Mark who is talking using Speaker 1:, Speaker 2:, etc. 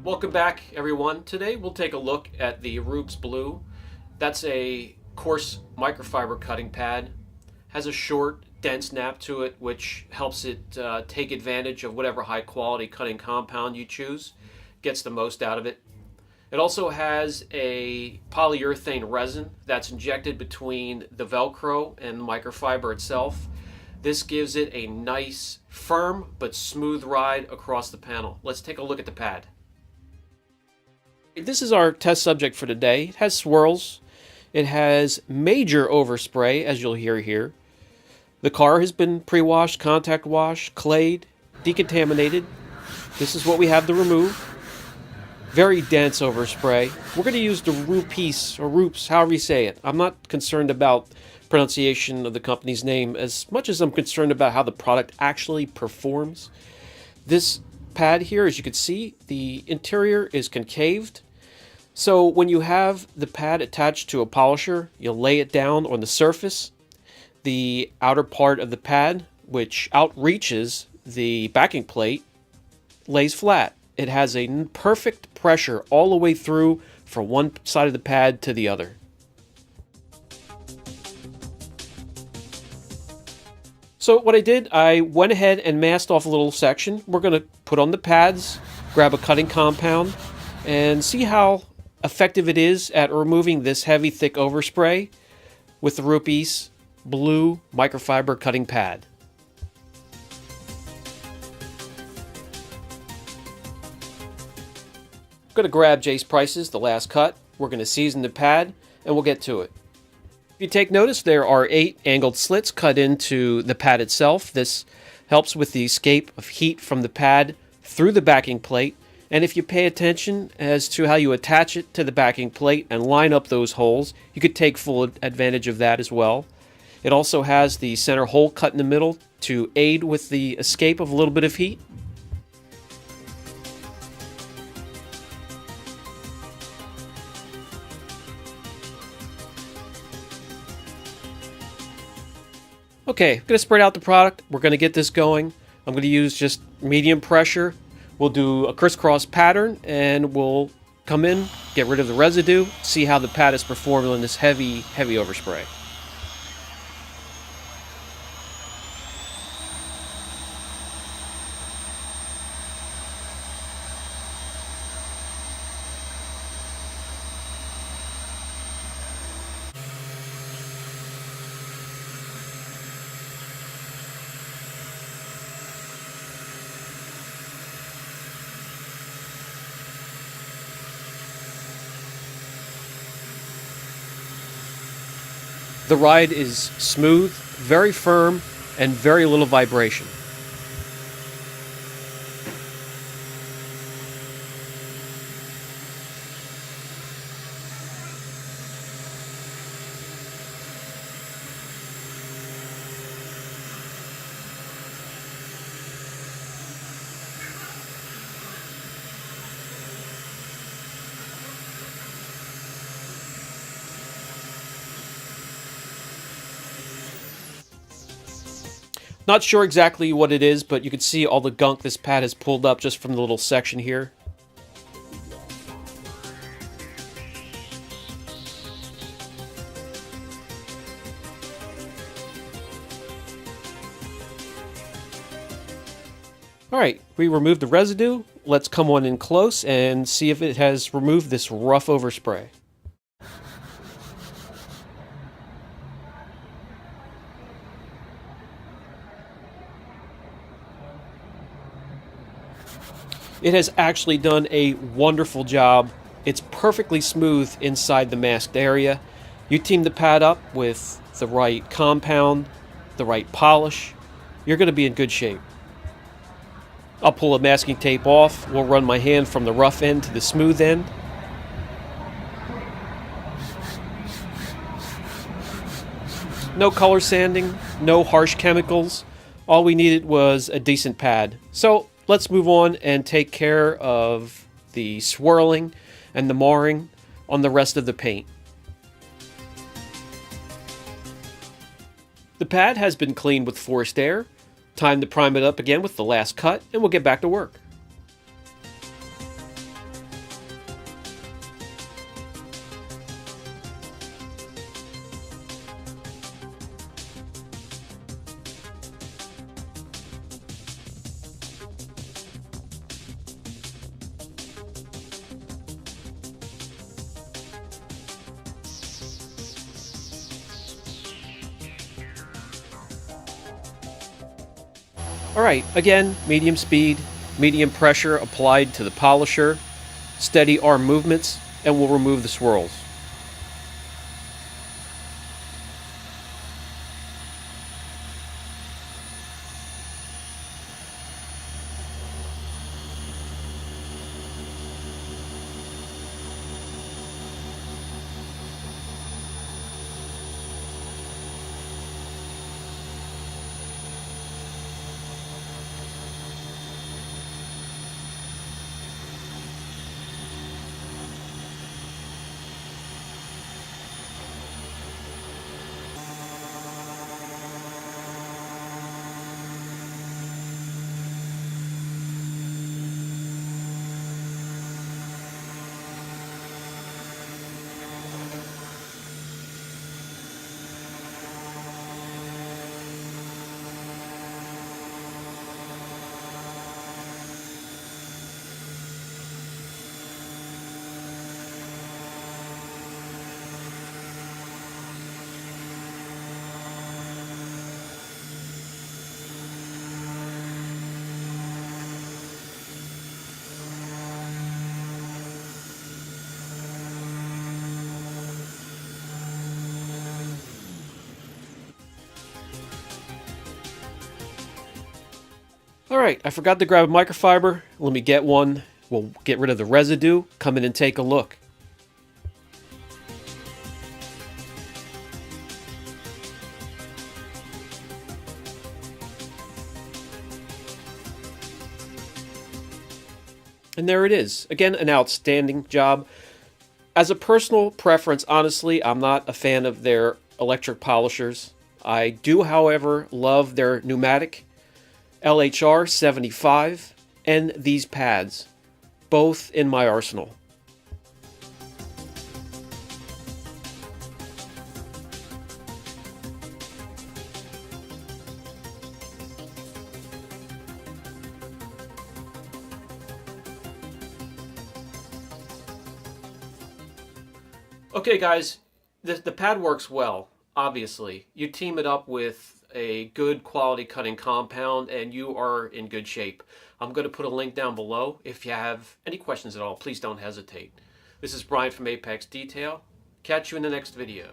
Speaker 1: Welcome back, everyone. Today we'll take a look at the Rupes Blue. That's a coarse microfiber cutting pad. Has a short, dense nap to it, which helps it take advantage of whatever high quality cutting compound you choose. Gets the most out of it. It also has a polyurethane resin that's injected between the Velcro and the microfiber itself. This gives it a nice, firm, but smooth ride across the panel. Let's take a look at the pad. This is our test subject for today. It has swirls. It has major overspray, as you'll hear here. The car has been pre-washed, contact washed, clayed, decontaminated. This is what we have to remove. Very dense overspray. We're going to use the Rupes, or Rupes, however you say it. I'm not concerned about pronunciation of the company's name as much as I'm concerned about how the product actually performs. This pad here, as you can see, the interior is concaved. So when you have the pad attached to a polisher, you'll lay it down on the surface. The outer part of the pad, which outreaches the backing plate, lays flat. It has a perfect pressure all the way through from one side of the pad to the other. So what I did, I went ahead and masked off a little section. We're going to put on the pads, grab a cutting compound, and see how effective it is at removing this heavy, thick overspray with the Rupes Blue microfiber cutting pad. I'm going to grab Jace Price's The Last Cut. We're going to season the pad, and we'll get to it. If you take notice, there are 8 angled slits cut into the pad itself. This helps with the escape of heat from the pad through the backing plate. And if you pay attention as to how you attach it to the backing plate and line up those holes, you could take full advantage of that as well. It also has the center hole cut in the middle to aid with the escape of a little bit of heat. Okay, I'm going to spread out the product. We're going to get this going. I'm going to use just medium pressure. We'll do a crisscross pattern and we'll come in, get rid of the residue, see how the pad is performing in this heavy overspray. The ride is smooth, very firm, and very little vibration. Not sure exactly what it is, but you can see all the gunk this pad has pulled up just from the little section here. Alright, we removed the residue. Let's come on in close and see if it has removed this rough overspray. It has actually done a wonderful job. It's perfectly smooth inside the masked area. You team the pad up with the right compound, the right polish, you're going to be in good shape. I'll pull a masking tape off. We'll run my hand from the rough end to the smooth end. No color sanding, no harsh chemicals. All we needed was a decent pad. So let's move on and take care of the swirling and the marring on the rest of the paint. The pad has been cleaned with forced air. Time to prime it up again with the last cut, and we'll get back to work. Alright, again, medium speed, medium pressure applied to the polisher, steady arm movements, and we'll remove the swirls. Alright, I forgot to grab a microfiber. Let me get one. We'll get rid of the residue. Come in and take a look. And there it is. Again, an outstanding job. As a personal preference, honestly, I'm not a fan of their electric polishers. I do, however, love their pneumatic LHR 75 and these pads, both in my arsenal. Okay guys, the pad works well, obviously. You team it up with a good quality cutting compound and you are in good shape. I'm going to put a link down below. If you have any questions at all, please don't hesitate. This is Brian from Apex Detail. Catch you in the next video.